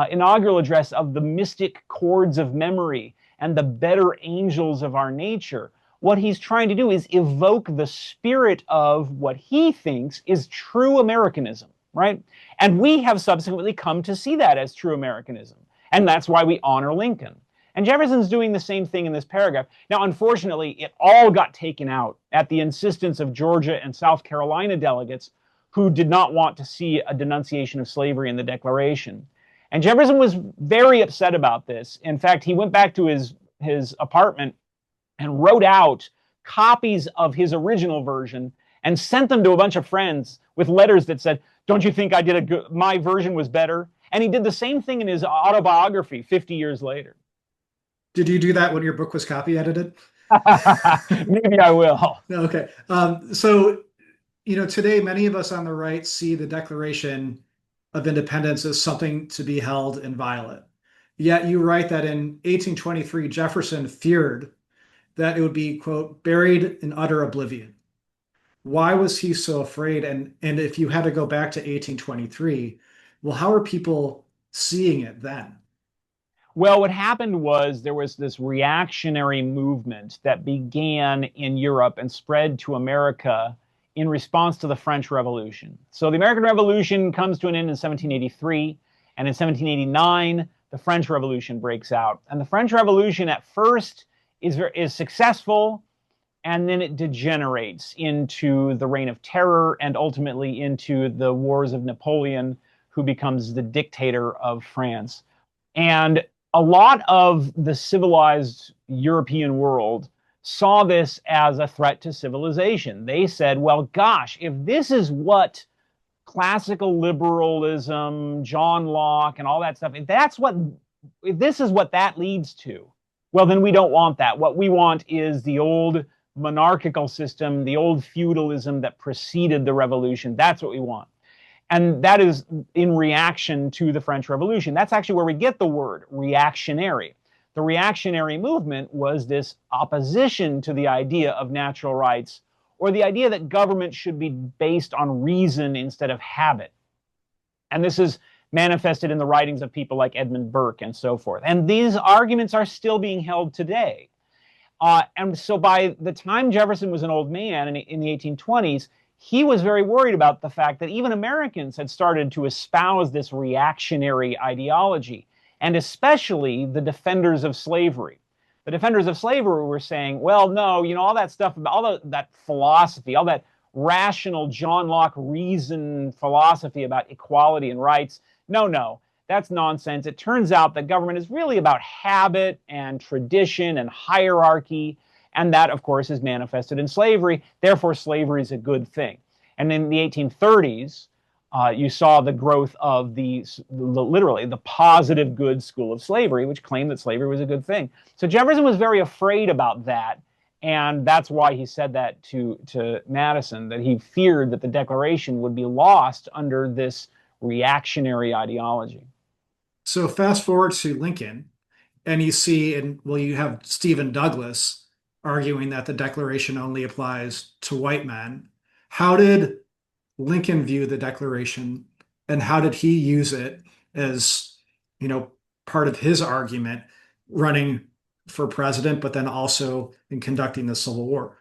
inaugural address of the mystic chords of memory and the better angels of our nature, what he's trying to do is evoke the spirit of what he thinks is true Americanism. Right? And we have subsequently come to see that as true Americanism. And that's why we honor Lincoln. And Jefferson's doing the same thing in this paragraph. Now, unfortunately, it all got taken out at the insistence of Georgia and South Carolina delegates who did not want to see a denunciation of slavery in the Declaration. And Jefferson was very upset about this. In fact, he went back to his apartment and wrote out copies of his original version and sent them to a bunch of friends with letters that said, "Don't you think my version was better?" And he did the same thing in his autobiography 50 years later. Did you do that when your book was copy edited? Maybe I will. Okay. So, today many of us on the right see the Declaration of Independence as something to be held inviolate. Yet you write that in 1823, Jefferson feared that it would be, quote, buried in utter oblivion. Why was he so afraid? And if you had to go back to 1823, well, how are people seeing it then? Well, what happened was there was this reactionary movement that began in Europe and spread to America in response to the French Revolution. So the American Revolution comes to an end in 1783, and in 1789, the French Revolution breaks out. And the French Revolution at first is successful, and then it degenerates into the Reign of Terror and ultimately into the Wars of Napoleon, who becomes the dictator of France. And a lot of the civilized European world saw this as a threat to civilization. They said, well, gosh, if this is what classical liberalism, John Locke, and all that stuff, if this is what that leads to, well, then we don't want that. What we want is the old monarchical system, the old feudalism that preceded the revolution. That's what we want. And that is in reaction to the French Revolution. That's actually where we get the word reactionary. The reactionary movement was this opposition to the idea of natural rights, or the idea that government should be based on reason instead of habit. And this is manifested in the writings of people like Edmund Burke and so forth. And these arguments are still being held today. And so by the time Jefferson was an old man in the 1820s, he was very worried about the fact that even Americans had started to espouse this reactionary ideology, and especially the defenders of slavery. The defenders of slavery were saying, well, no, you know, all that stuff, all that philosophy, all that rational John Locke reason philosophy about equality and rights, no, that's nonsense. It turns out that government is really about habit and tradition and hierarchy, and that, of course, is manifested in slavery. Therefore, slavery is a good thing. And in the 1830s, you saw the growth of literally the positive good school of slavery, which claimed that slavery was a good thing. So Jefferson was very afraid about that, and that's why he said that to Madison, that he feared that the Declaration would be lost under this reactionary ideology. So fast forward to Lincoln, and you see, you have Stephen Douglas arguing that the Declaration only applies to white men. How did Lincoln view the Declaration, and how did he use it as, part of his argument running for president, but then also in conducting the Civil War?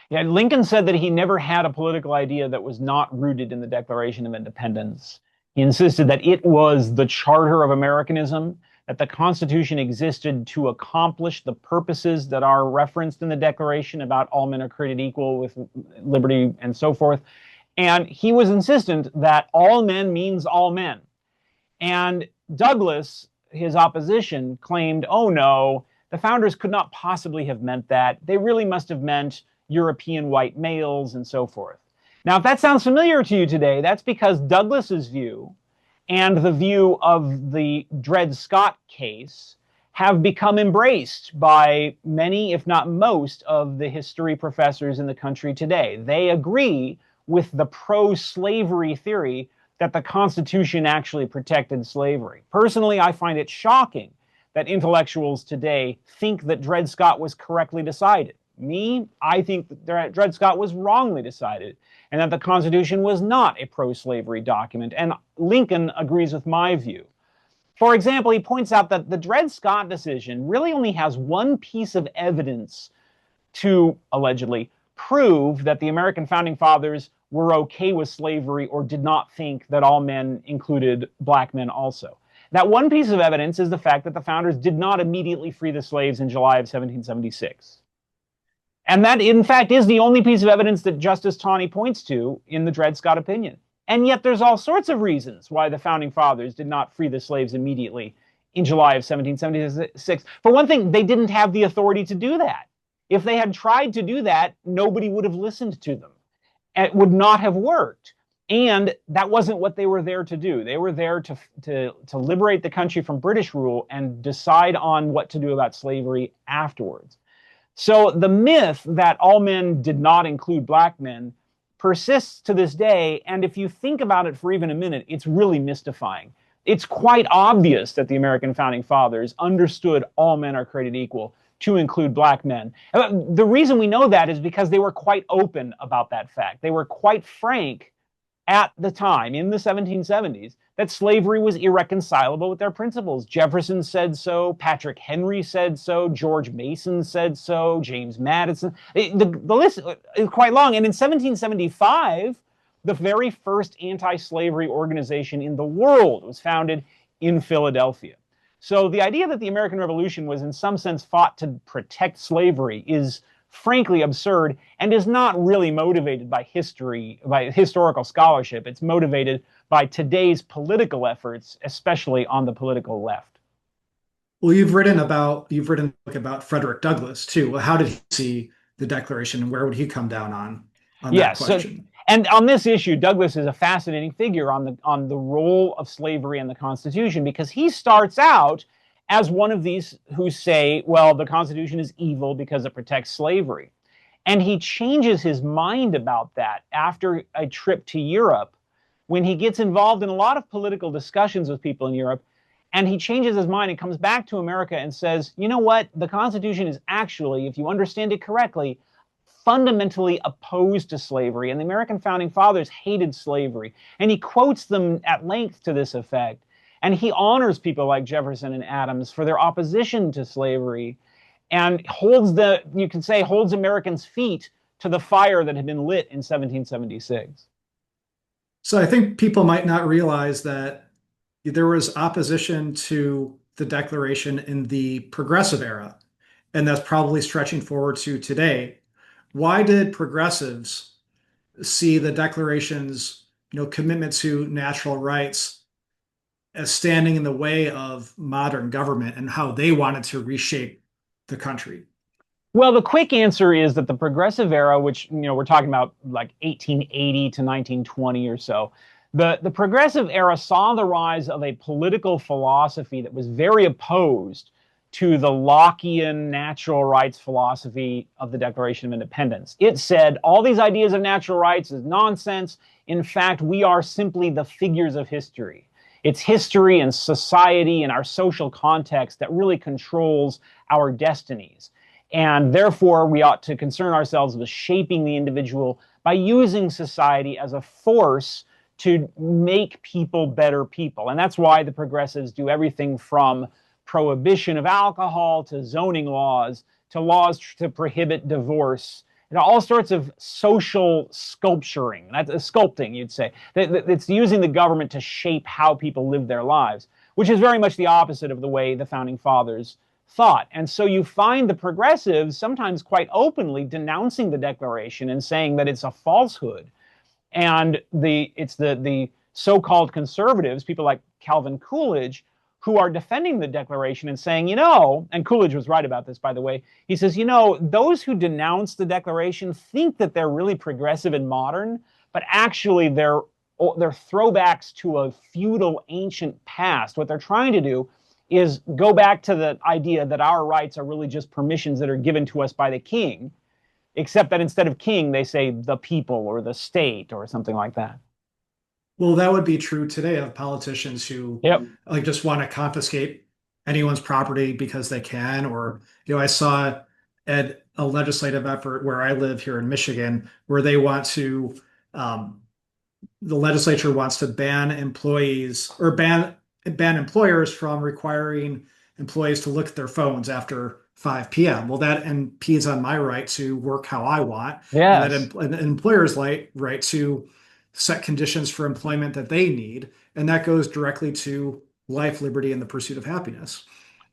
Yeah, Lincoln said that he never had a political idea that was not rooted in the Declaration of Independence. He insisted that it was the charter of Americanism, that the Constitution existed to accomplish the purposes that are referenced in the Declaration about all men are created equal with liberty and so forth. And he was insistent that all men means all men. And Douglas, his opposition, claimed, oh no, the founders could not possibly have meant that. They really must have meant European white males and so forth. Now, if that sounds familiar to you today, that's because Douglas's view and the view of the Dred Scott case have become embraced by many, if not most, of the history professors in the country today. They agree with the pro-slavery theory that the Constitution actually protected slavery. Personally, I find it shocking that intellectuals today think that Dred Scott was correctly decided. Me, I think that Dred Scott was wrongly decided, and that the Constitution was not a pro-slavery document, and Lincoln agrees with my view. For example, he points out that the Dred Scott decision really only has one piece of evidence to, allegedly, prove that the American founding fathers were okay with slavery or did not think that all men included black men also. That one piece of evidence is the fact that the founders did not immediately free the slaves in July of 1776. And that, in fact, is the only piece of evidence that Justice Taney points to in the Dred Scott opinion. And yet there's all sorts of reasons why the founding fathers did not free the slaves immediately in July of 1776. For one thing, they didn't have the authority to do that. If they had tried to do that, nobody would have listened to them. It would not have worked. And that wasn't what they were there to do. They were there to liberate the country from British rule and decide on what to do about slavery afterwards. So the myth that all men did not include black men persists to this day, and if you think about it for even a minute, it's really mystifying. It's quite obvious that the American founding fathers understood all men are created equal to include black men. The reason we know that is because they were quite open about that fact. They were quite frank at the time, in the 1770s, that slavery was irreconcilable with their principles. Jefferson said so, Patrick Henry said so, George Mason said so, James Madison. The list is quite long. And in 1775, the very first anti-slavery organization in the world was founded in Philadelphia. So the idea that the American Revolution was in some sense fought to protect slavery is frankly absurd and is not really motivated by history, by historical scholarship. It's motivated by today's political efforts, especially on the political left. Well, you've written a book about Frederick Douglass too. Well, how did he see the Declaration, and where would he come down on that Yes. So, question? and on this issue, Douglass is a fascinating figure on the role of slavery in the Constitution, because he starts out as one of these who say, well, the Constitution is evil because it protects slavery. And he changes his mind about that after a trip to Europe, when he gets involved in a lot of political discussions with people in Europe. And he changes his mind and comes back to America and says, you know what? The Constitution is actually, if you understand it correctly, fundamentally opposed to slavery. And the American founding fathers hated slavery. And he quotes them at length to this effect. And he honors people like Jefferson and Adams for their opposition to slavery, and you can say, holds Americans' feet to the fire that had been lit in 1776. So I think people might not realize that there was opposition to the Declaration in the Progressive era, and that's probably stretching forward to today. Why did progressives see the Declaration's, commitment to natural rights as standing in the way of modern government and how they wanted to reshape the country? Well, the quick answer is that the progressive era, which, we're talking about like 1880 to 1920 or so, the progressive era saw the rise of a political philosophy that was very opposed to the Lockean natural rights philosophy of the Declaration of Independence. It said all these ideas of natural rights is nonsense. In fact, we are simply the figures of history. It's history and society and our social context that really controls our destinies. And therefore, we ought to concern ourselves with shaping the individual by using society as a force to make people better people. And that's why the progressives do everything from prohibition of alcohol to zoning laws to laws to prohibit divorce, and all sorts of social sculpturing. That's sculpting, you'd say. It's using the government to shape how people live their lives, which is very much the opposite of the way the founding fathers thought. And so you find the progressives sometimes quite openly denouncing the Declaration and saying that it's a falsehood. And it's the so-called conservatives, people like Calvin Coolidge, who are defending the Declaration and saying, and Coolidge was right about this, by the way. He says, those who denounce the Declaration think that they're really progressive and modern, but actually they're throwbacks to a feudal ancient past. What they're trying to do is go back to the idea that our rights are really just permissions that are given to us by the king, except that instead of king, they say the people or the state or something like that. Well, that would be true today of politicians who Yep. just want to confiscate anyone's property because they can. Or, I saw at a legislative effort where I live here in Michigan, where they want to, the legislature wants to ban employees or ban employers from requiring employees to look at their phones after 5 p.m. Well, that impedes on my right to work how I want, and Yes. that an employer's right to set conditions for employment that they need, and that goes directly to life, liberty, and the pursuit of happiness.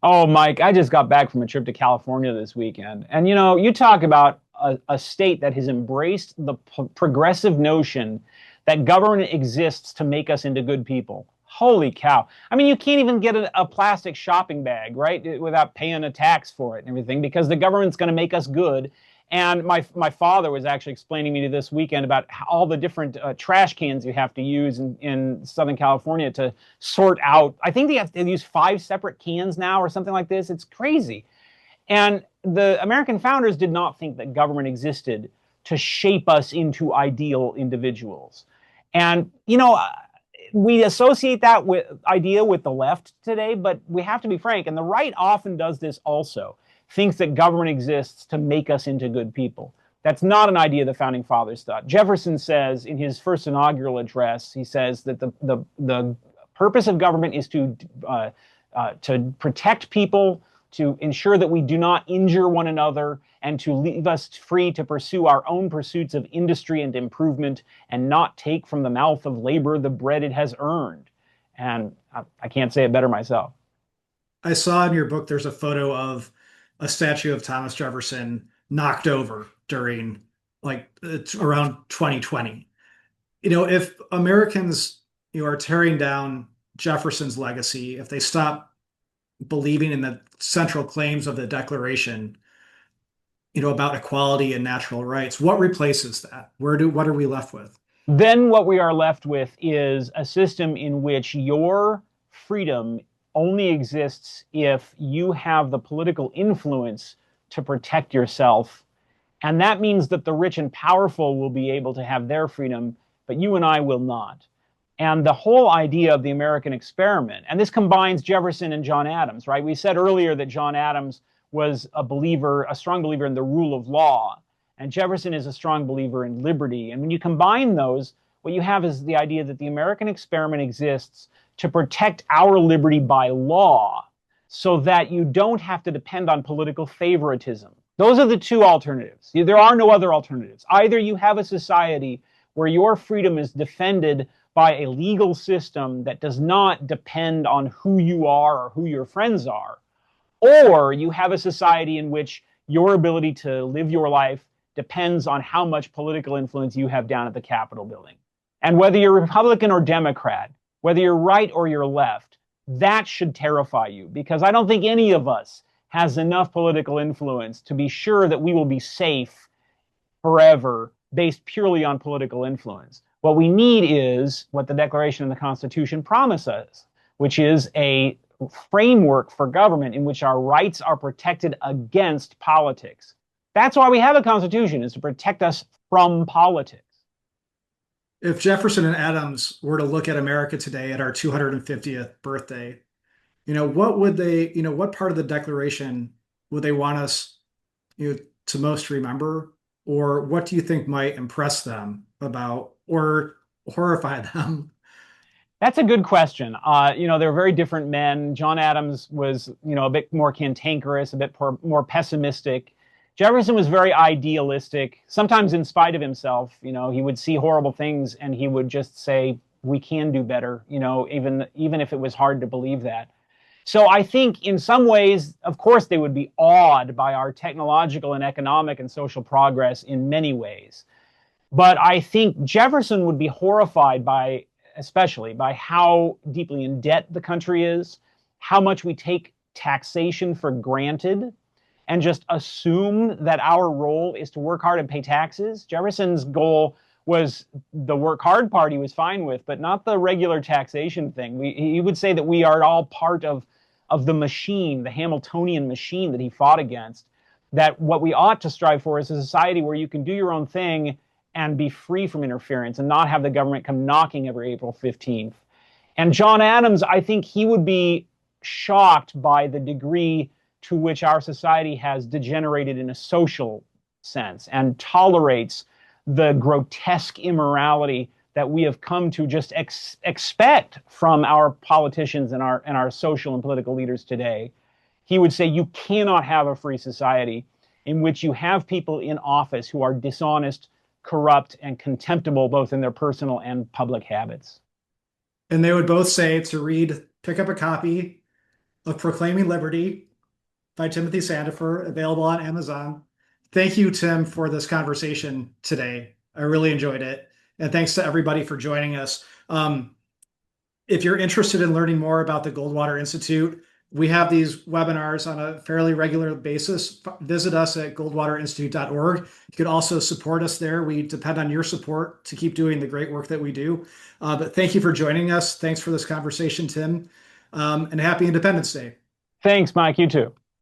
Oh, Mike, I just got back from a trip to California this weekend. And you talk about a state that has embraced the progressive notion that government exists to make us into good people. Holy cow. I mean, you can't even get a plastic shopping bag, right, without paying a tax for it and everything, because the government's going to make us good. And my father was actually explaining to me this weekend about all the different trash cans you have to use in Southern California to sort out. I think they have to use 5 separate cans now or something like this. It's crazy. And the American founders did not think that government existed to shape us into ideal individuals. And, we associate that idea with the left today, but we have to be frank, and the right often does this also. Thinks that government exists to make us into good people. That's not an idea the founding fathers thought. Jefferson says in his first inaugural address, he says that the purpose of government is to protect people, to ensure that we do not injure one another, and to leave us free to pursue our own pursuits of industry and improvement, and not take from the mouth of labor the bread it has earned. And I can't say it better myself. I saw in your book there's a photo of a statue of Thomas Jefferson knocked over during like it's around 2020. If Americans, are tearing down Jefferson's legacy, if they stop believing in the central claims of the Declaration, about equality and natural rights, what replaces that? What are we left with? Then what we are left with is a system in which your freedom only exists if you have the political influence to protect yourself. And that means that the rich and powerful will be able to have their freedom, but you and I will not. And the whole idea of the American experiment, and this combines Jefferson and John Adams, right? We said earlier that John Adams was a strong believer in the rule of law, and Jefferson is a strong believer in liberty. And when you combine those, what you have is the idea that the American experiment exists to protect our liberty by law so that you don't have to depend on political favoritism. Those are the two alternatives. There are no other alternatives. Either you have a society where your freedom is defended by a legal system that does not depend on who you are or who your friends are, or you have a society in which your ability to live your life depends on how much political influence you have down at the Capitol building. And whether you're Republican or Democrat, whether you're right or you're left, that should terrify you, because I don't think any of us has enough political influence to be sure that we will be safe forever based purely on political influence. What we need is what the Declaration and the Constitution promise us, which is a framework for government in which our rights are protected against politics. That's why we have a Constitution, is to protect us from politics. If Jefferson and Adams were to look at America today at our 250th birthday, what part of the Declaration would they want us, to most remember? Or what do you think might impress them about or horrify them? That's a good question. They're very different men. John Adams was, a bit more cantankerous, a bit more pessimistic. Jefferson was very idealistic, sometimes in spite of himself. He would see horrible things and he would just say, we can do better, even if it was hard to believe that. So I think in some ways, of course, they would be awed by our technological and economic and social progress in many ways. But I think Jefferson would be horrified especially by how deeply in debt the country is, how much we take taxation for granted and just assume that our role is to work hard and pay taxes. Jefferson's goal was the work hard part he was fine with, but not the regular taxation thing. He would say that we are all part of the machine, the Hamiltonian machine that he fought against, that what we ought to strive for is a society where you can do your own thing and be free from interference and not have the government come knocking every April 15th. And John Adams, I think he would be shocked by the degree to which our society has degenerated in a social sense and tolerates the grotesque immorality that we have come to just expect from our politicians and our social and political leaders today. He would say you cannot have a free society in which you have people in office who are dishonest, corrupt, and contemptible both in their personal and public habits. And they would both say to pick up a copy of Proclaiming Liberty by Timothy Sandefur, available on Amazon. Thank you, Tim, for this conversation today. I really enjoyed it. And thanks to everybody for joining us. If you're interested in learning more about the Goldwater Institute, we have these webinars on a fairly regular basis. Visit us at goldwaterinstitute.org. You could also support us there. We depend on your support to keep doing the great work that we do. But thank you for joining us. Thanks for this conversation, Tim. And happy Independence Day. Thanks, Mike. You too.